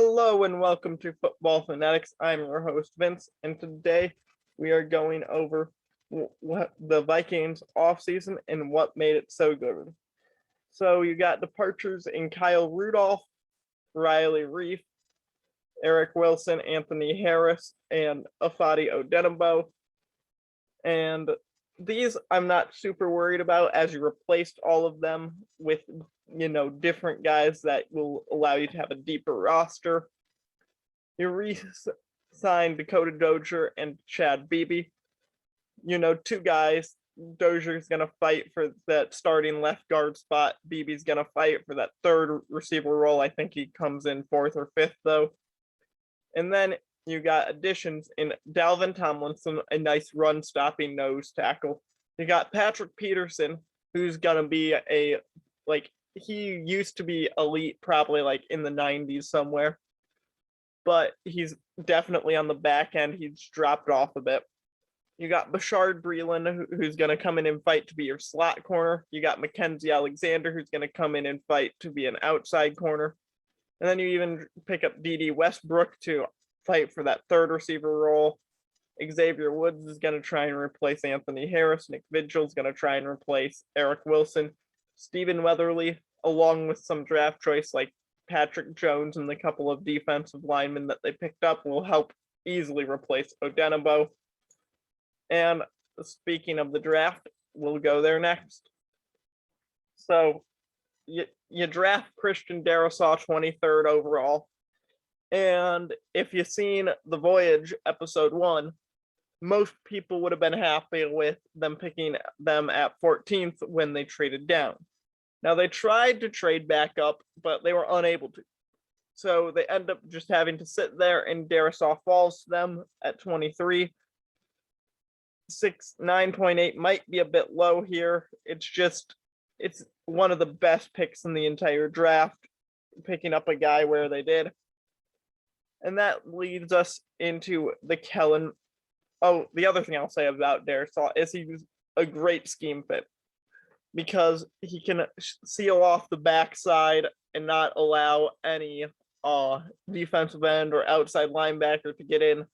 Hello and welcome to Football Fanatics. I'm your host Vince, and today we are going over what the Vikings offseason and what made it so good. So you got departures in Kyle Rudolph, Riley Reef, Eric Wilson, Anthony Harris, and Afadi Odenigbo. And these I'm not super worried about, as you replaced all of them with different guys that will allow you to have a deeper roster. You re-signed Dakota Dozier and Chad Beebe. Two guys. Dozier's going to fight for that starting left guard spot. Beebe's going to fight for that third receiver role. I think he comes in fourth or fifth, though. And then you got additions in Dalvin Tomlinson, a nice run-stopping nose tackle. You got Patrick Peterson, who's going to be he used to be elite, probably like in the 90s somewhere, but he's definitely on the back end. He's dropped off a bit. You got Bashard Breeland, who's going to come in and fight to be your slot corner. You got Mackenzie Alexander, who's going to come in and fight to be an outside corner. And then you even pick up D.D. Westbrook to fight for that third receiver role. Xavier Woods is going to try and replace Anthony Harris. Nick Vigil is going to try and replace Eric Wilson. Stephen Weatherly, along with some draft choice like Patrick Jones and the couple of defensive linemen that they picked up, will help easily replace Odenigbo. And speaking of the draft, we'll go there next. So you draft Christian Darrisaw 23rd overall. And if you've seen The Voyage, episode 1, most people would have been happy with them picking them at 14th when they traded down. Now, they tried to trade back up, but they were unable to. So they end up just having to sit there, and Darrisaw falls to them at 23. 9.8 might be a bit low here. It's one of the best picks in the entire draft, picking up a guy where they did. And that leads us into the Kellen. Oh, the other thing I'll say about Darrisaw is he's a great scheme fit, because he can seal off the backside and not allow any defensive end or outside linebacker to get in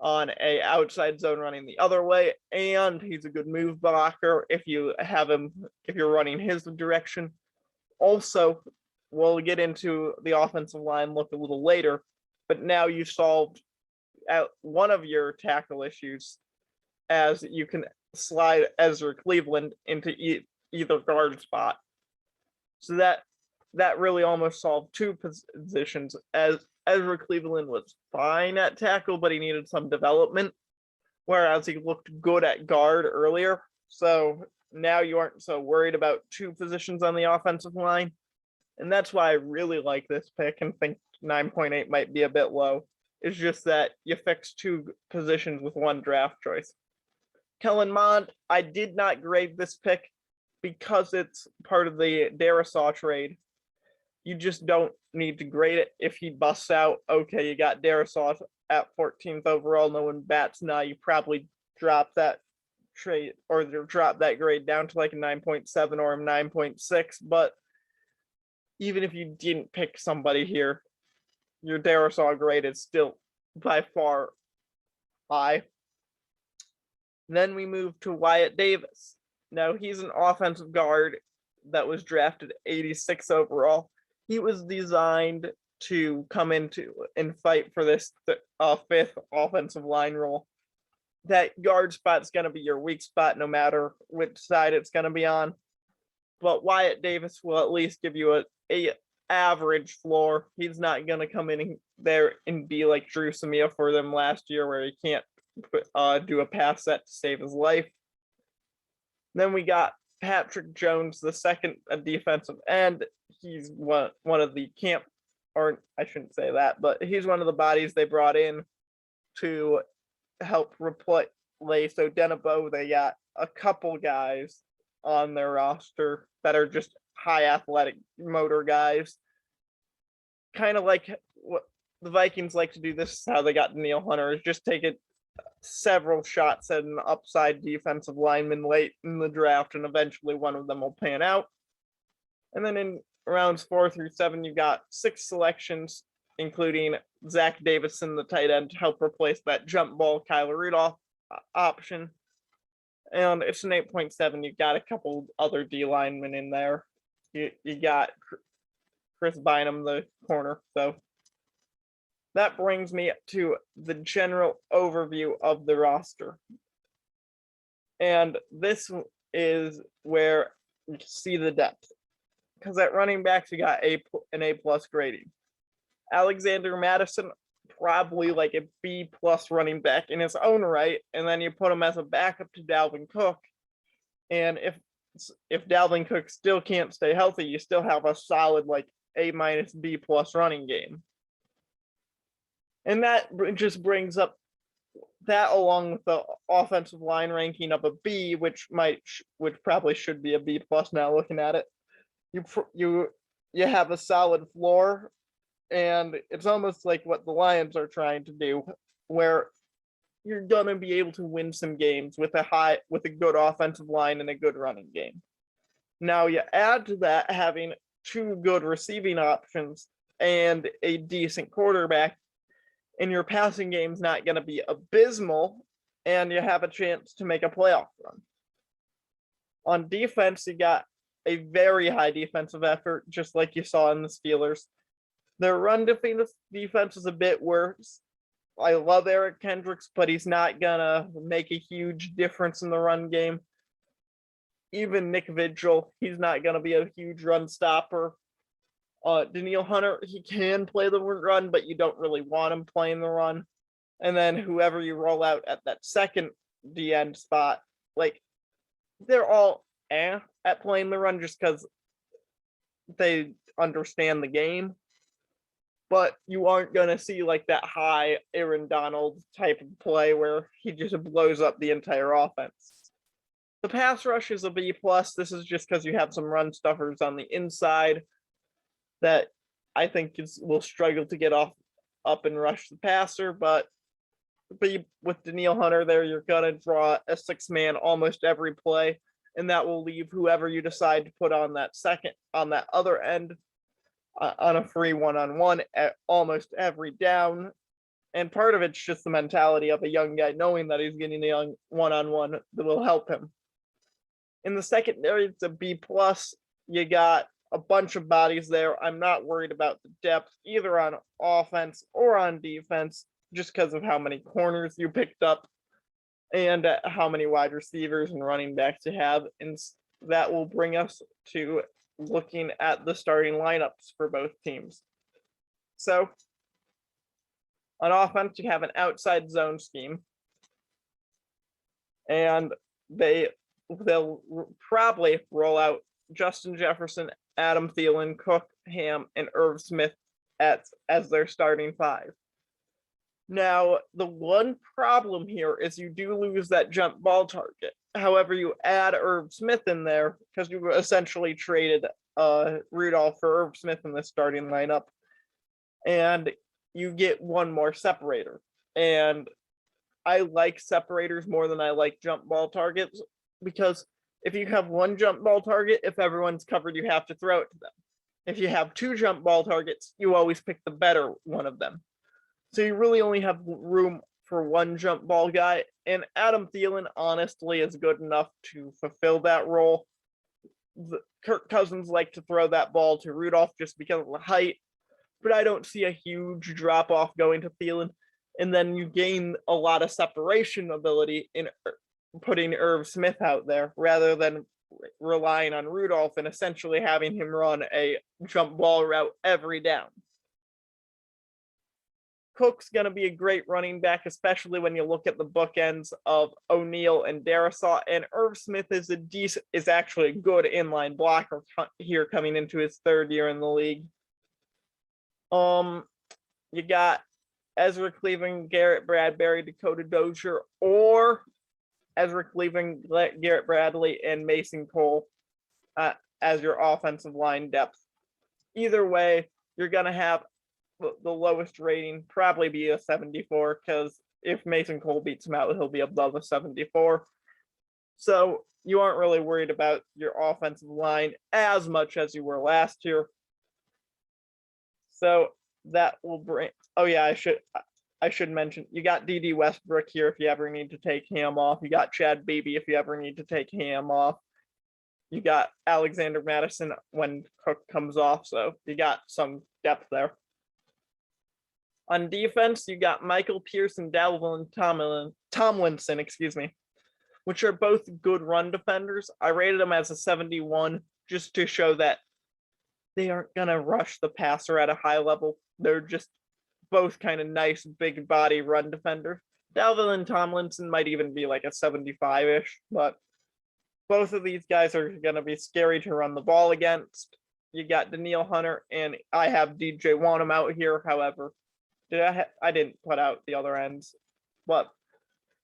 on a outside zone running the other way. And he's a good move blocker if you're running his direction. Also, we'll get into the offensive line look a little later, but now you solved one of your tackle issues, as you can slide Ezra Cleveland into either guard spot. So that really almost solved two positions, as Ezra Cleveland was fine at tackle, but he needed some development, whereas he looked good at guard earlier. So now you aren't so worried about two positions on the offensive line. And that's why I really like this pick and think 9.8 might be a bit low. It's just that you fix two positions with one draft choice. Kellen Mond, I did not grade this pick because it's part of the Darrisaw trade. You just don't need to grade it. If he busts out, okay, you got Darrisaw at 14th overall, no one bats now, you probably drop that trade or drop that grade down to like a 9.7 or a 9.6. But even if you didn't pick somebody here, your Darrisaw grade is still by far high. Then we move to Wyatt Davis. Now, he's an offensive guard that was drafted 86 overall. He was designed to come into and fight for this fifth offensive line role. That guard spot's going to be your weak spot no matter which side it's going to be on. But Wyatt Davis will at least give you a average floor. He's not going to come in there and be like Drew Samia for them last year, where he can't do a pass set to save his life. Then we got Patrick Jones, the second defensive end. He's one of the camp, or I shouldn't say that, but he's one of the bodies they brought in to help replace Odenigbo. They got a couple guys on their roster that are just high athletic motor guys. Kind of like what the Vikings like to do. This is how they got Neil Hunter, is just take it several shots at an upside defensive lineman late in the draft, and eventually one of them will pan out. And then in rounds 4 through 7, you've got 6 selections including Zach Davison, the tight end, to help replace that jump ball Kyler Rudolph option. And it's an 8.7. You got a couple other D linemen in there. You got Chris Bynum, the corner. So that brings me to the general overview of the roster. And this is where you see the depth. Because at running backs, you got an A+ grading. Alexander Madison, probably like a B+ running back in his own right, and then you put him as a backup to Dalvin Cook. And if Dalvin Cook still can't stay healthy, you still have a solid like A- B+ running game. And that just brings up that, along with the offensive line ranking of a B, which probably should be a B+ now looking at it. You have a solid floor. And it's almost like what the Lions are trying to do, where you're gonna be able to win some games with a good offensive line and a good running game. Now you add to that having 2 good receiving options and a decent quarterback, and your passing game's not gonna be abysmal, and you have a chance to make a playoff run. On defense, you got a very high defensive effort, just like you saw in the Steelers. Their run defense is a bit worse. I love Eric Kendricks, but he's not gonna make a huge difference in the run game. Even Nick Vigil, he's not gonna be a huge run stopper. Danielle Hunter, he can play the run, but you don't really want him playing the run. And then whoever you roll out at that second D-end spot, like, they're all at playing the run just because they understand the game. But you aren't going to see like that high Aaron Donald type of play where he just blows up the entire offense. The pass rush is a B+. This is just because you have some run stuffers on the inside that I think will struggle to get up and rush the passer. But with Danielle Hunter there, you're going to draw a 6-man almost every play, and that will leave whoever you decide to put on that other end on a free one-on-one at almost every down. And part of it's just the mentality of a young guy knowing that he's getting a young one-on-one that will help him. In the secondary, it's a B+. You got a bunch of bodies there. I'm not worried about the depth either on offense or on defense, just because of how many corners you picked up and how many wide receivers and running backs you have. And that will bring us to looking at the starting lineups for both teams. So on offense, you have an outside zone scheme, and they'll probably roll out Justin Jefferson, Adam Thielen, Cook, Ham, and Irv Smith as their starting 5. Now, the one problem here is you do lose that jump ball target. However, you add Irv Smith in there because you essentially traded Rudolph for Irv Smith in the starting lineup, and you get one more separator. And I like separators more than I like jump ball targets, because if you have one jump ball target, if everyone's covered, you have to throw it to them. If you have 2 jump ball targets, you always pick the better one of them. So you really only have room for one jump ball guy, and Adam Thielen honestly is good enough to fulfill that role. Kirk Cousins liked to throw that ball to Rudolph just because of the height, but I don't see a huge drop off going to Thielen. And then you gain a lot of separation ability in putting Irv Smith out there rather than relying on Rudolph and essentially having him run a jump ball route every down. Cook's going to be a great running back, especially when you look at the bookends of O'Neal and Darisaw. And Irv Smith is actually a good inline blocker here coming into his 3rd year in the league. You got Ezra Cleveland, Garrett Bradbury, Dakota Dozier, or Ezra Cleveland, Garrett Bradley, and Mason Cole as your offensive line depth. Either way, you're going to have the lowest rating probably be a 74, because if Mason Cole beats him out, he'll be above a 74. So you aren't really worried about your offensive line as much as you were last year. So that will bring. Oh yeah, I should mention you got DD Westbrook here if you ever need to take him off. You got Chad Beebe if you ever need to take him off. You got Alexander Madison when Cook comes off, so you got some depth there. On defense, you got Michael Pierce and Dalvin Tomlinson, which are both good run defenders. I rated them as a 71 just to show that they aren't going to rush the passer at a high level. They're just both kind of nice, big body run defenders. Dalvin Tomlinson might even be like a 75-ish, but both of these guys are going to be scary to run the ball against. You got Danielle Hunter, and I have DJ Wanham out here. However, I didn't put out the other ends, but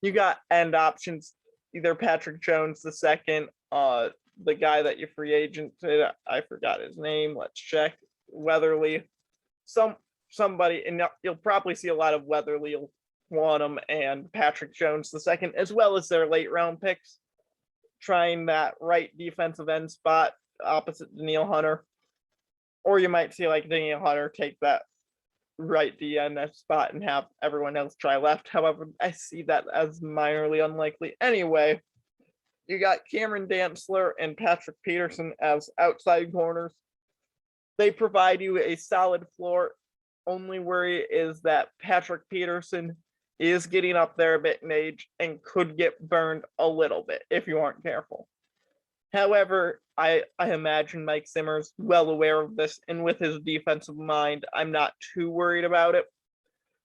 you got end options. Either Patrick Jones II, the guy that you free agented, I forgot his name. Let's check. Weatherly, somebody, and you'll probably see a lot of Weatherly, Wanham, and Patrick Jones II, as well as their late round picks, trying that right defensive end spot opposite Danielle Hunter. Or you might see like Danielle Hunter take that right DN spot and have everyone else try left. However, I see that as minorly unlikely. Anyway, you got Cameron Dantzler and Patrick Peterson as outside corners. They provide you a solid floor. Only worry is that Patrick Peterson is getting up there a bit in age and could get burned a little bit if you aren't careful. However, I imagine Mike Zimmer's well aware of this, and with his defensive mind, I'm not too worried about it.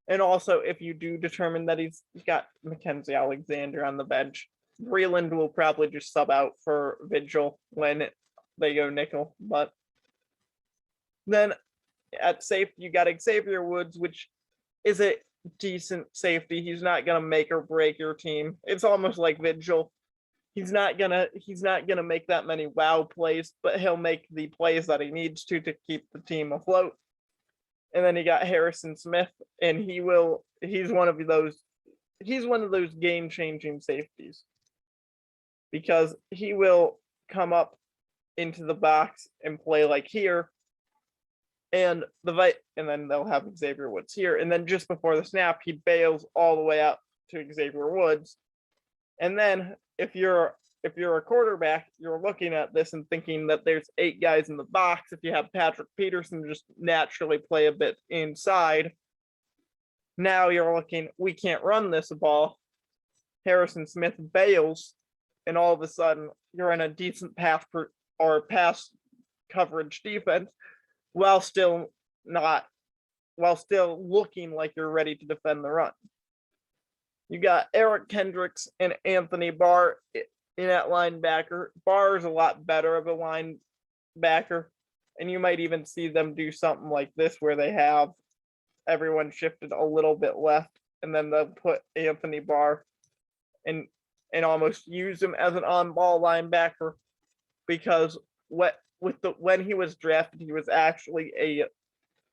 And also, if you do determine that he's got Mackenzie Alexander on the bench, Breland will probably just sub out for Vigil when they go nickel. But then at safety, you got Xavier Woods, which is a decent safety. He's not gonna make or break your team. It's almost like Vigil. He's not gonna make that many wow plays, but he'll make the plays that he needs to keep the team afloat. And then you got Harrison Smith, and he's one of those game-changing safeties, because he will come up into the box and play like here, and then they'll have Xavier Woods here, and then just before the snap, he bails all the way out to Xavier Woods. And then if you're a quarterback, you're looking at this and thinking that there's 8 guys in the box. If you have Patrick Peterson just naturally play a bit inside, now you're looking, we can't run this ball. Harrison Smith bails, and all of a sudden you're in a decent pass coverage defense while still looking like you're ready to defend the run. You got Eric Kendricks and Anthony Barr in at linebacker. Barr is a lot better of a linebacker, and you might even see them do something like this where they have everyone shifted a little bit left, and then they'll put Anthony Barr and almost use him as an on-ball linebacker, because when he was drafted, he was actually a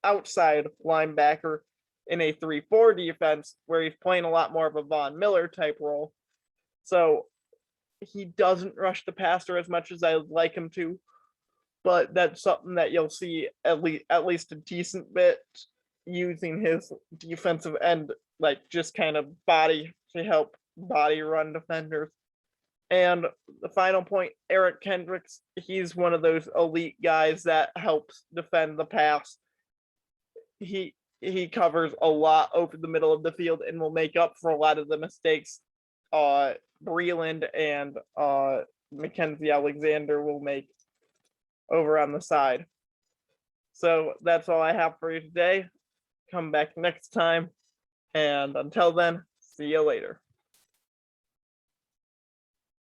outside linebacker in a 3-4 defense, where he's playing a lot more of a Von Miller type role. So he doesn't rush the passer as much as I would like him to, but that's something that you'll see at least a decent bit, using his defensive end, like just kind of body to help body run defenders. And the final point, Eric Kendricks, he's one of those elite guys that helps defend the pass. He covers a lot over the middle of the field and will make up for a lot of the mistakes Breland and Mackenzie Alexander will make over on the side. So that's all I have for you today. Come back next time, and until then, see you later.